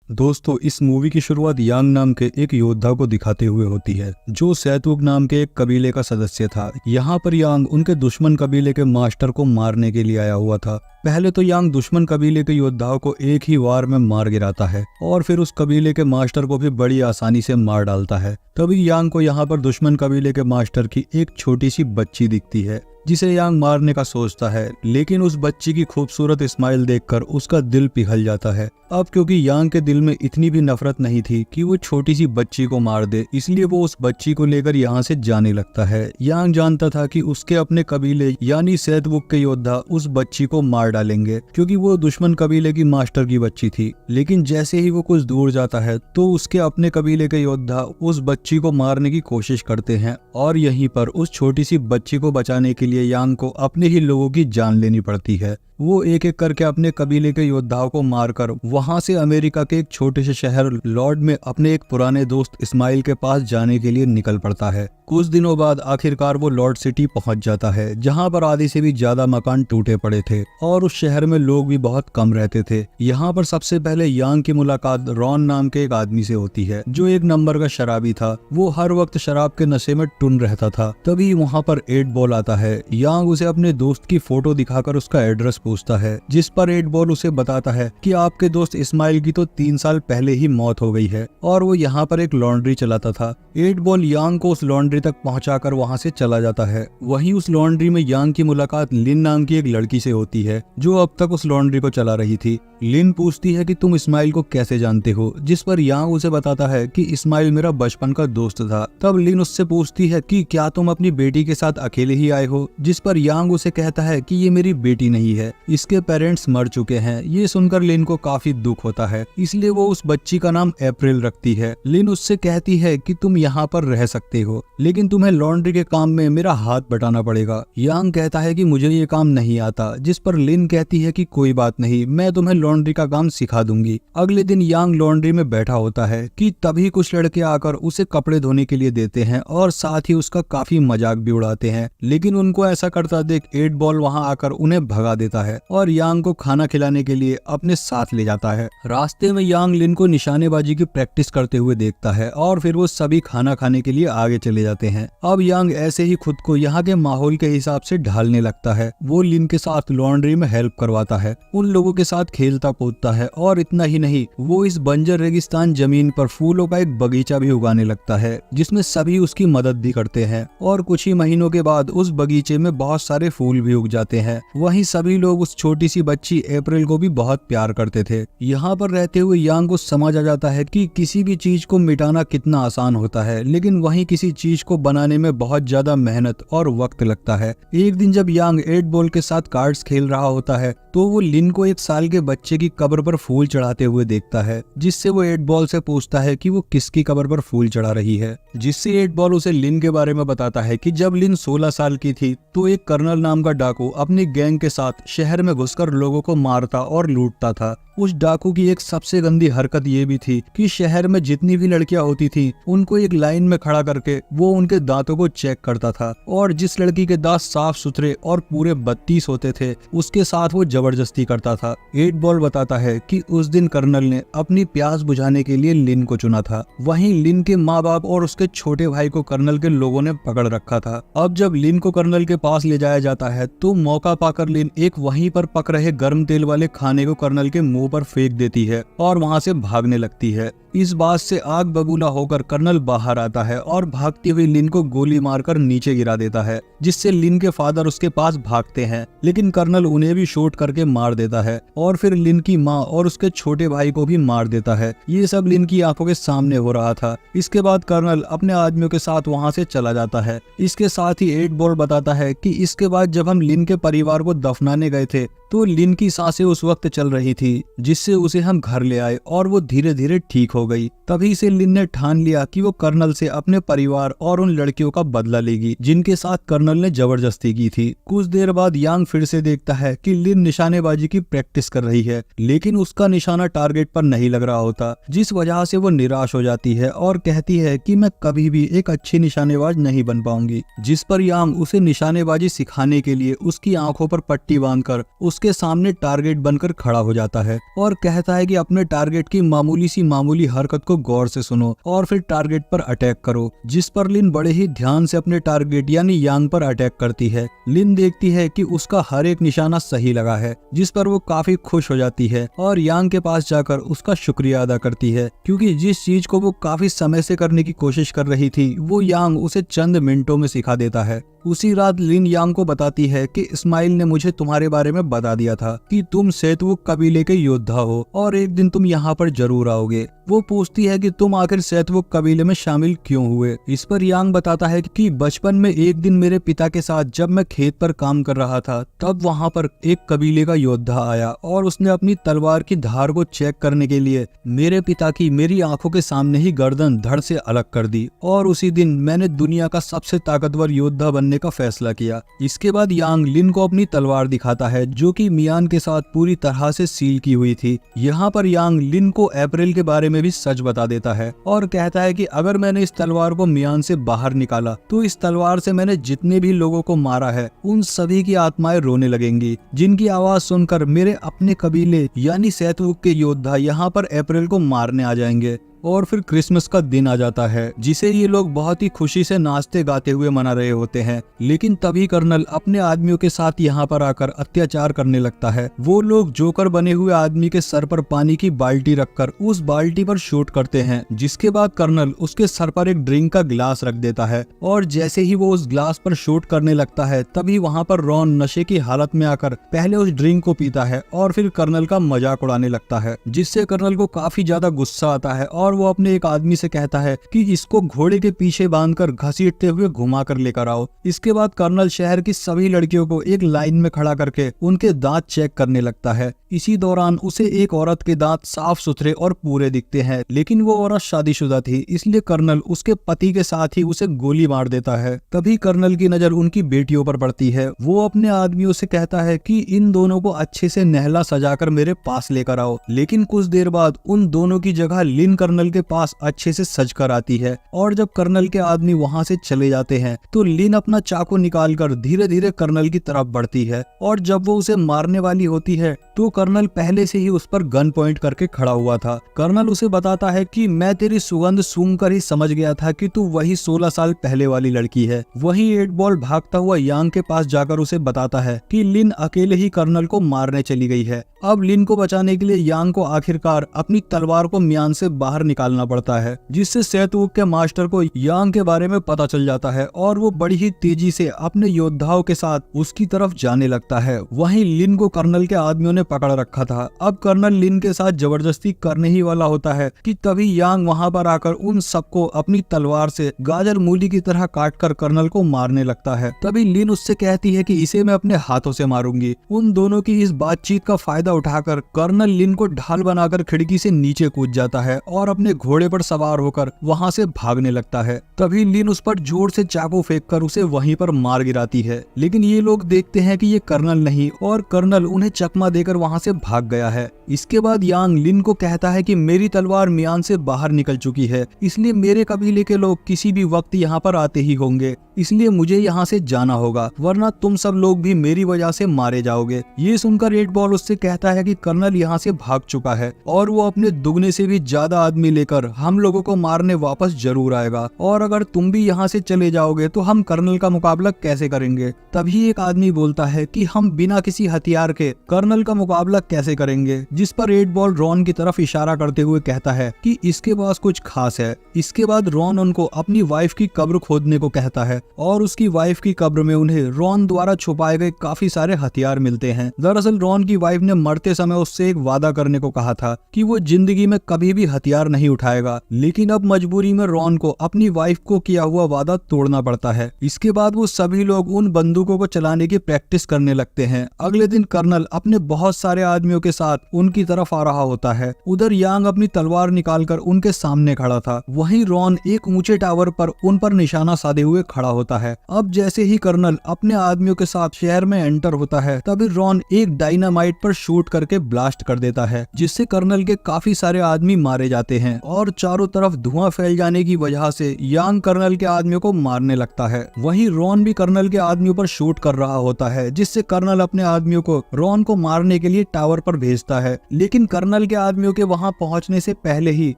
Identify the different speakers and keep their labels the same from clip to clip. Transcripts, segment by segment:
Speaker 1: दोस्तों, इस मूवी की शुरुआत यांग नाम के एक योद्धा को दिखाते हुए होती है जो सैतुक नाम के एक कबीले का सदस्य था। यहाँ पर यांग उनके दुश्मन कबीले के मास्टर को मारने के लिए आया हुआ था। पहले तो यांग दुश्मन कबीले के योद्धाओं को एक ही वार में मार गिराता है और फिर उस कबीले के मास्टर को भी बड़ी आसानी से मार डालता है। तभी यांग को यहाँ पर दुश्मन कबीले के मास्टर की एक छोटी सी बच्ची दिखती है जिसे यांग मारने का सोचता है, लेकिन उस बच्ची की खूबसूरत स्माइल देखकर उसका दिल पिघल जाता है। अब क्योंकि यांग के दिल में इतनी भी नफरत नहीं थी कि वो छोटी सी बच्ची को मार दे, इसलिए वो उस बच्ची को लेकर यहाँ से जाने लगता है। यांग जानता था कि उसके अपने कबीले यानी सैतबुक के योद्धा उस बच्ची को मार डालेंगे क्योंकि वो दुश्मन कबीले की मास्टर की बच्ची थी। लेकिन जैसे ही वो कुछ दूर जाता है तो उसके अपने कबीले के योद्धा उस बच्ची को मारने की कोशिश करते हैं और यहीं पर उस छोटी सी बच्ची को बचाने के लिए यांग को अपने ही लोगों की जान लेनी पड़ती है। वो एक एक करके अपने कबीले के योद्धाओं को मारकर वहां से अमेरिका के एक छोटे से शहर लॉर्ड में अपने एक पुराने दोस्त इस्माइल के पास जाने के लिए निकल पड़ता है। कुछ दिनों बाद आखिरकार वो लॉर्ड सिटी पहुंच जाता है जहां पर आधे से भी ज्यादा मकान टूटे पड़े थे और उस शहर में लोग भी बहुत कम रहते थे। यहाँ पर सबसे पहले यांग की मुलाकात रॉन नाम के एक आदमी से होती है जो एक नंबर का शराबी था। वो हर वक्त शराब के नशे में टुन रहता था। तभी वहाँ पर 8 बॉल आता है। यांग उसे अपने दोस्त की फोटो दिखाकर उसका एड्रेस पूछता है, जिस पर 8 बॉल उसे बताता है कि आपके दोस्त इस्माइल की तो 3 साल पहले ही मौत हो गई है और वो यहाँ पर एक लॉन्ड्री चलाता था। 8 बॉल यांग को उस लॉन्ड्री तक पहुंचाकर वहां से चला जाता है। वहीं उस लॉन्ड्री में यांग की मुलाकात लिन नाम की एक लड़की से होती है जो अब तक उस लॉन्ड्री को चला रही थी। लिन पूछती है कि तुम इस्माइल को कैसे जानते हो, जिस पर यांग उसे बताता है कि इस्माइल मेरा बचपन का दोस्त था। तब लिन उससे पूछती है कि क्या तुम अपनी बेटी के साथ अकेले ही आए हो, जिस पर यांग उसे कहता है कि ये मेरी बेटी नहीं है, इसके पेरेंट्स मर चुके हैं। ये सुनकर लिन को काफी दुख होता है, इसलिए वो उस बच्ची का नाम अप्रैल रखती है। लिन उससे कहती है कि तुम यहाँ पर रह सकते हो, लेकिन तुम्हें लॉन्ड्री के काम में मेरा हाथ बटाना पड़ेगा। यांग कहता है कि मुझे ये काम नहीं आता, जिस पर लिन कहती है कि कोई बात नहीं, मैं तुम्हें लॉन्ड्री का काम सिखा दूंगी। अगले दिन यांग लॉन्ड्री में बैठा होता है कि तभी कुछ लड़के आकर उसे कपड़े धोने के लिए देते हैं और साथ ही उसका काफी मजाक भी उड़ाते हैं। लेकिन उनको ऐसा करता देख 8 बॉल वहां आकर उन्हें भगा देता है और यांग को खाना खिलाने के लिए अपने साथ ले जाता है। रास्ते में यांग लिन को निशानेबाजी की प्रैक्टिस करते हुए देखता है और फिर वो सभी खाना खाने के लिए आगे चले जाते हैं। अब यांग ऐसे ही खुद को यहाँ के माहौल के हिसाब से ढालने लगता है। वो लिन के साथ लॉन्ड्री में हेल्प करवाता है, उन लोगों के साथ खेलता कूदता है और इतना ही नहीं, वो इस बंजर रेगिस्तान जमीन पर फूलों का एक बगीचा भी उगाने लगता है जिसमें सभी उसकी मदद भी करते हैं और कुछ ही महीनों के बाद उस बगीचे में बहुत सारे फूल भी उग जाते हैं। वहीं सभी लोग उस छोटी सी बच्ची अप्रैल को भी बहुत प्यार करते थे। यहाँ पर रहते हुए यांग को समझ आ जाता है कि किसी भी चीज को मिटाना कितना आसान होता है, लेकिन वहीं किसी चीज को बनाने में बहुत ज्यादा मेहनत और वक्त लगता है। एक दिन जब यांग 8 बॉल के साथ कार्ड्स खेल रहा होता है तो वो लिन को 1 साल के बच्चे की कब्र पर फूल चढ़ाते हुए देखता है, जिससे वो 8 बॉल से पूछता है कि वो किसकी कब्र पर फूल चढ़ा रही है। जिससे 8 बॉल उसे लिन के बारे में बताता है कि जब लिन 16 साल की थी तो एक कर्नल नाम का डाकू अपनी गैंग के साथ शहर में घुसकर लोगों को मारता और लूटता था। उस डाकू की एक सबसे गंदी हरकत ये भी थी कि शहर में जितनी भी लड़कियां होती थी उनको एक लाइन में खड़ा करके वो उनके दांतों को चेक करता था और जिस लड़की के दांत साफ सुथरे और पूरे 32 होते थे उसके साथ वो जबरदस्ती करता था। 8 बॉल बताता है कि उस दिन कर्नल ने अपनी प्यास बुझाने के लिए लिन को चुना था। वहीं लिन के माँ बाप और उसके छोटे भाई को कर्नल के लोगों ने पकड़ रखा था। अब जब लिन को कर्नल के पास ले जाया जाता है तो मौका पाकर लिन एक वहीं पर पक रहे गर्म तेल वाले खाने को कर्नल के मुंह पर फेंक देती है और वहां से भागने लगती है। इस बात से आग बबूला होकर कर्नल बाहर आता है और भागती हुई लिन को गोली मारकर नीचे गिरा देता है, जिससे लिन के फादर उसके पास भागते हैं, लेकिन कर्नल उन्हें भी शूट करके मार देता है और फिर लिन की माँ और उसके छोटे भाई को भी मार देता है। ये सब लिन की आंखों के सामने हो रहा था। इसके बाद कर्नल अपने आदमियों के साथ वहाँ से चला जाता है। इसके साथ ही 8 बॉल बताता है कि इसके बाद जब हम लिन के परिवार को दफनाने गए थे तो लिन की सांसें उस वक्त चल रही थी, जिससे उसे हम घर ले आए और वो धीरे धीरे ठीक हो गई। तभी से लिन ने ठान लिया कि वो कर्नल से अपने परिवार और उन लड़कियों का बदला लेगी जिनके साथ कर्नल ने जबरदस्ती की थी। कुछ देर बाद यांग फिर से देखता है कि लिन निशानेबाजी की प्रैक्टिस कर रही है, लेकिन उसका निशाना टारगेट पर नहीं लग रहा होता, जिस वजह से वो निराश हो जाती है और कहती है कि मैं कभी भी एक अच्छी निशानेबाज नहीं बन पाऊंगी। जिस पर यांग उसे निशानेबाजी सिखाने के लिए उसकी आंखों पर पट्टी बांधकर उसके सामने टारगेट बनकर खड़ा हो जाता है और कहता है कि अपने टारगेट की मामूली हरकत को गौर से सुनो और फिर टारगेट पर अटैक करो। जिस पर लिन बड़े ही ध्यान से अपने टारगेट यानी यांग पर अटैक करती है। लिन देखती है कि उसका हर एक निशाना सही लगा है, जिस पर वो काफी खुश हो जाती है और यांग के पास जाकर उसका शुक्रिया अदा करती है, क्योंकि जिस चीज को वो काफी समय से करने की कोशिश कर रही थी वो यांग उसे चंद मिनटों में सिखा देता है। उसी रात लिन यांग को बताती है कि इस्माइल ने मुझे तुम्हारे बारे में बता दिया था कि तुम सेतवुक कबीले के योद्धा हो और एक दिन तुम यहाँ पर जरूर आओगे। वो पूछती है कि तुम आखिर सेतवुक कबीले में शामिल क्यों हुए। इस पर यांग बताता है कि बचपन में एक दिन मेरे पिता के साथ जब मैं खेत पर काम कर रहा था तब वहाँ पर एक कबीले का योद्धा आया और उसने अपनी तलवार की धार को चेक करने के लिए मेरे पिता की मेरी आंखों के सामने ही गर्दन धड़ से अलग कर दी और उसी दिन मैंने दुनिया का सबसे ताकतवर योद्धा बनने का फैसला किया। इसके बाद यांग लिन को अपनी तलवार दिखाता है जो कि मियान के साथ पूरी तरह से सील की हुई थी। यहाँ पर यांग लिन को अप्रैल के बारे में भी सच बता देता है और कहता है कि अगर मैंने इस तलवार को मियान से बाहर निकाला तो इस तलवार से मैंने जितने भी लोगों को मारा है उन सभी की आत्माएं रोने लगेंगी, जिनकी आवाज सुनकर मेरे अपने कबीले यानी सेतवुक के योद्धा यहाँ पर अप्रैल को मारने आ जाएंगे। और फिर क्रिसमस का दिन आ जाता है जिसे ये लोग बहुत ही खुशी से नाचते गाते हुए मना रहे होते हैं। लेकिन तभी कर्नल अपने आदमियों के साथ यहाँ पर आकर अत्याचार करने लगता है। वो लोग जोकर बने हुए आदमी के सर पर पानी की बाल्टी रखकर उस बाल्टी पर शूट करते हैं, जिसके बाद कर्नल उसके सर पर एक ड्रिंक का गिलास रख देता है और जैसे ही वो उस गिलास पर शूट करने लगता है तभी वहाँ पर रॉन नशे की हालत में आकर पहले उस ड्रिंक को पीता है और फिर कर्नल का मजाक उड़ाने लगता है, जिससे कर्नल को काफी ज्यादा गुस्सा आता है और वो अपने एक आदमी से कहता है कि इसको घोड़े के पीछे बांधकर घसीटते हुए घुमा कर लेकर आओ। इसके बाद कर्नल शहर की सभी लड़कियों को एक लाइन में खड़ा करके उनके दांत चेक करने लगता है। इसी दौरान उसे एक औरत के दांत साफ सुथरे और पूरे दिखते हैं, लेकिन वो औरत शादीशुदा थी, इसलिए कर्नल उसके पति के साथ ही उसे गोली मार देता है। तभी कर्नल की नजर उनकी बेटियों पर पड़ती है। वो अपने आदमियों से कहता है कि इन दोनों को अच्छे से नहला सजाकर मेरे पास लेकर आओ। लेकिन कुछ देर बाद उन दोनों की जगह लिन कर्नल के पास अच्छे से सज कर आती है और जब कर्नल के आदमी वहाँ से चले जाते हैं तो लिन अपना चाकू निकालकर धीरे धीरे कर्नल की तरफ बढ़ती है और जब वो उसे मारने वाली होती है तो कर्नल पहले से ही उस पर गन पॉइंट करके खड़ा हुआ था। कर्नल उसे बताता है कि मैं तेरी सुगंध सूंघकर ही समझ गया था कि तू वही 16 साल पहले वाली लड़की है। वहीं 8 बॉल भागता हुआ यांग के पास जाकर उसे बताता है कि लिन अकेले ही कर्नल को मारने चली गई है। अब लिन को बचाने के लिए यांग को आखिरकार अपनी तलवार को म्यान से बाहर निकालना पड़ता है, जिससे सेतवुक के मास्टर को यांग के बारे में पता चल जाता है और वो बड़ी ही तेजी से अपने योद्धाओं के साथ उसकी तरफ जाने लगता है। वहीं लिन को कर्नल के आदमियों ने पकड़ रखा था। अब कर्नल लिन के साथ जबरदस्ती करने ही वाला होता है कि तभी यांग वहां पर आकर उन सबको अपनी तलवार से गाजर मूली की तरह काटकर कर्नल को मारने लगता है। तभी लिन उससे कहती है कि इसे मैं अपने हाथों से मारूंगी। उन दोनों की इस बातचीत का फायदा उठाकर कर्नल लिन को ढाल बनाकर खिड़की से नीचे कूद जाता है और अपने घोड़े पर सवार होकर वहां से भागने लगता है। तभी लिन उस पर जोर से चाकू फेंककर उसे वहीं पर मार गिराती है, लेकिन ये लोग देखते हैं कि ये कर्नल नहीं और कर्नल उन्हें चकमा देकर वहां से भाग गया है। इसके बाद यांग लिन को कहता है कि मेरी तलवार म्यान से बाहर निकल चुकी है, इसलिए मेरे कबीले के लोग किसी भी वक्त यहाँ पर आते ही होंगे, इसलिए मुझे यहाँ से जाना होगा, वरना तुम सब लोग भी मेरी वजह से मारे जाओगे। ये सुनकर 8 बॉल उससे कहता है कि कर्नल यहाँ से भाग चुका है और वो अपने दुगने से भी ज्यादा आदमी लेकर हम लोगों को मारने वापस जरूर आएगा, और अगर तुम भी यहाँ से चले जाओगे तो हम कर्नल का मुकाबला कैसे करेंगे। तभी एक आदमी बोलता है कि हम बिना किसी हथियार के कर्नल का मुकाबला कैसे करेंगे, जिस पर 8 बॉल रॉन की तरफ इशारा करते हुए कहता है कि इसके पास कुछ खास है। इसके बाद रॉन उनको अपनी वाइफ की कब्र खोदने को कहता है और उसकी वाइफ की कब्र में उन्हें रॉन द्वारा छुपाए गए काफी सारे हथियार मिलते हैं। दरअसल रॉन की वाइफ ने मरते समय उससे एक वादा करने को कहा था कि वो जिंदगी में कभी भी हथियार नहीं उठाएगा, लेकिन अब मजबूरी में रॉन को अपनी वाइफ को किया हुआ वादा तोड़ना पड़ता है। इसके बाद वो सभी लोग उन बंदूकों को चलाने की प्रैक्टिस करने लगते हैं। अगले दिन कर्नल अपने बहुत सारे आदमियों के साथ उनकी तरफ आ रहा होता है। उधर यांग अपनी तलवार निकालकर उनके सामने खड़ा था। वहीं रॉन एक ऊंचे टावर पर उन पर निशाना साधे हुए खड़ा होता है। अब जैसे ही कर्नल अपने आदमियों के साथ शहर में एंटर होता है तभी रॉन एक डायनामाइट पर शूट शूट करके ब्लास्ट कर देता है, जिससे कर्नल के काफी सारे आदमी मारे जाते हैं और चारों तरफ धुआं फैल जाने की वजह से यांग कर्नल के आदमियों को मारने लगता है। वहीं रॉन भी कर्नल के आदमियों पर शूट कर रहा होता है, जिससे कर्नल अपने आदमियों को रॉन को मारने के लिए टावर पर भेजता है। लेकिन कर्नल के आदमियों के वहां पहुंचने से पहले ही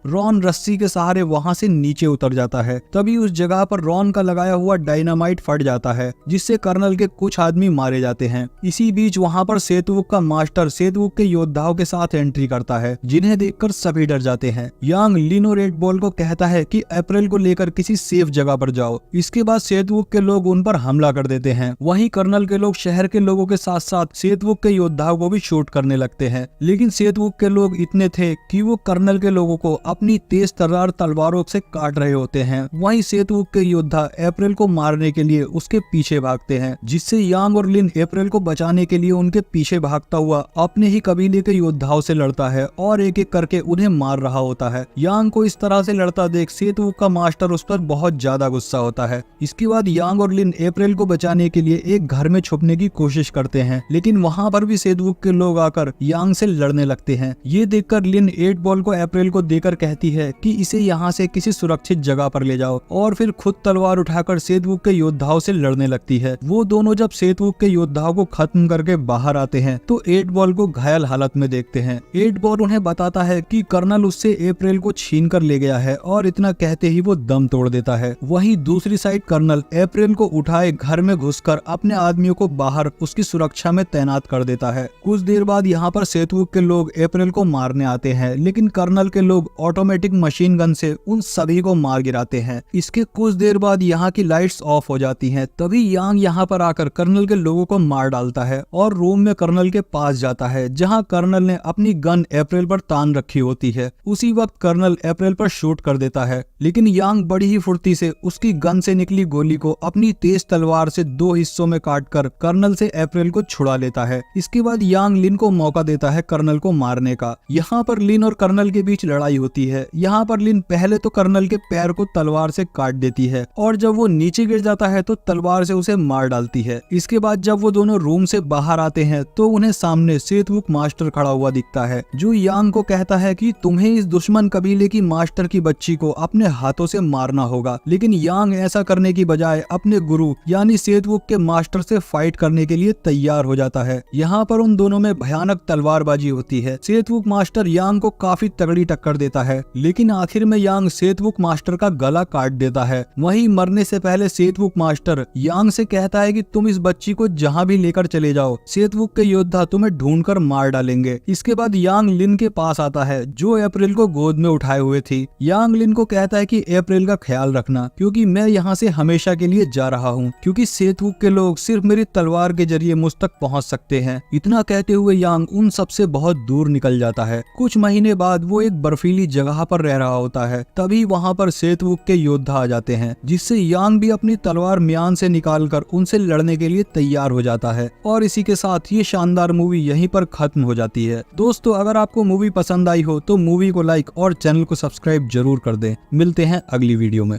Speaker 1: रॉन रस्सी के सहारे वहां से नीचे उतर जाता है। तभी उस जगह पर रॉन का लगाया हुआ डायनामाइट फट जाता है, जिससे कर्नल के कुछ आदमी मारे जाते हैं। इसी बीच वहां पर सेतुवुक का मास्टर सेतुवुक के योद्धाओं के साथ एंट्री करता है, जिन्हें देखकर सभी डर जाते हैं। यांग लिन और रेड बॉल को कहता है कि अप्रैल को लेकर किसी सेफ जगह पर जाओ। इसके बाद सेतुवुक के लोग उन पर हमला कर देते हैं। वहीं कर्नल के लोग शहर के लोगों के साथ साथ सेतुवुक के योद्धाओं को भी शूट करने लगते हैं। लेकिन सेतुवुक के लोग इतने थे कि वो कर्नल के लोगों को अपनी तेज तर्रार तलवारों से काट रहे होते हैं। वहीं सेतुवुक के योद्धा अप्रैल को मारने के लिए उसके पीछे भागते हैं, जिससे यांग और लिन अप्रैल को बचाने के लिए उनके पीछे भागता हुआ अपने ही कबीले के योद्धाओं से लड़ता है और एक एक करके उन्हें मार रहा होता है। यांग को इस तरह से लड़ता देख सेतुवुक का मास्टर उस पर बहुत ज्यादा गुस्सा होता है। इसके बाद यांग और लिन अप्रैल को बचाने के लिए एक घर में छुपने की कोशिश करते हैं, लेकिन वहां पर भी सेतुवुक के लोग आकर यांग से लड़ने लगते हैं। ये देखकर लिन 8 बॉल को अप्रैल को देकर कहती है कि इसे यहाँ से किसी सुरक्षित जगह पर ले जाओ, और फिर खुद तलवार उठाकर सेतुवुक के योद्धाओं से लड़ने लगती है। वो दोनों जब सेतुवुक के योद्धाओं को खत्म करके बाहर आते हैं तो 8 बॉल को घायल हालत में देखते हैं। 8 बॉल उन्हें बताता है कि कर्नल उससे अप्रैल को छीन कर ले गया है, और इतना कहते ही वो दम तोड़ देता है। वहीं दूसरी साइड कर्नल अप्रैल को उठाए घर में घुसकर अपने आदमियों को बाहर उसकी सुरक्षा में तैनात कर देता है। कुछ देर बाद यहाँ पर सेतुवुक के लोग अप्रैल को मारने आते हैं, लेकिन कर्नल के लोग ऑटोमेटिक मशीन गन से उन सभी को मार गिराते हैं। इसके कुछ देर बाद यहाँ की लाइट्स ऑफ हो जाती हैं। तभी यांग यहाँ पर आकर कर्नल के लोगों को मार डालता है और रूम में कर्नल के पास जाता है, जहाँ कर्नल ने अपनी गन अप्रैल पर तान रखी होती है। उसी वक्त कर्नल अप्रैल पर शूट कर देता है, लेकिन यांग बड़ी ही फुर्ती से उसकी गन से निकली गोली को अपनी तेज तलवार से 2 हिस्सों में काटकर कर्नल से अप्रैल को छुड़ा लेता है। इसके बाद यांग लिन को मौका देता है कर्नल को मारने का। यहाँ पर लिन और कर्नल के बीच लड़ाई होती है। यहाँ पर लिन पहले तो कर्नल के पैर को तलवार से काट देती है, और जब वो नीचे गिर जाता है तो तलवार से उसे मार डालती है। इसके बाद जब वो दोनों रूम से बाहर आते हैं तो उन्हें सामने सेतुवुक मास्टर खड़ा हुआ दिखता है, जो यांग को कहता है कि तुम्हें इस दुश्मन कबीले की मास्टर की बच्ची को अपने हाथों से मारना होगा। लेकिन यांग ऐसा करने की बजाय अपने गुरु यानी सेतुवुक के मास्टर से फाइट करने के लिए तैयार हो जाता है। यहाँ पर उन दोनों में भयानक तलवारबाजी होती है। सेतुवुक मास्टर यांग को काफी तगड़ी टक्कर देता है, लेकिन आखिर में यांग सेतुवुक मास्टर का गला काट देता है। वहीं मरने से पहले सेतुवुक मास्टर यांग से कहता है कि तुम इस बच्ची को जहाँ भी लेकर चले जाओ, सेतुवुक के योद्धा तुम्हें ढूंढकर मार डालेंगे। इसके बाद यांग लिन के पास आता है, जो अप्रैल को गोद में उठाए हुए थी। यांग लिन को कहता है कि अप्रैल का ख्याल रखना, क्योंकि मैं यहाँ से हमेशा के लिए जा रहा हूँ, क्योंकि सेतुवुक के लोग सिर्फ मेरी तलवार के जरिए मुझ तक पहुँच सकते हैं। इतना कहते हुए यांग उन सबसे बहुत दूर निकल जाता है। कुछ महीने बाद वो एक बर्फीली जगह पर रह रहा होता है। तभी वहाँ पर सेतुवुक के योद्धा आ जाते हैं, जिससे यांग भी अपनी तलवार म्यान से निकालकर उनसे लड़ने के लिए तैयार हो जाता है। और इसी के साथ ये शानदार मूवी यहीं पर खत्म हो जाती है। दोस्तों, अगर आपको मूवी पसंद आई हो तो मूवी को लाइक और चैनल को सब्सक्राइब जरूर कर दें। मिलते हैं अगली वीडियो में।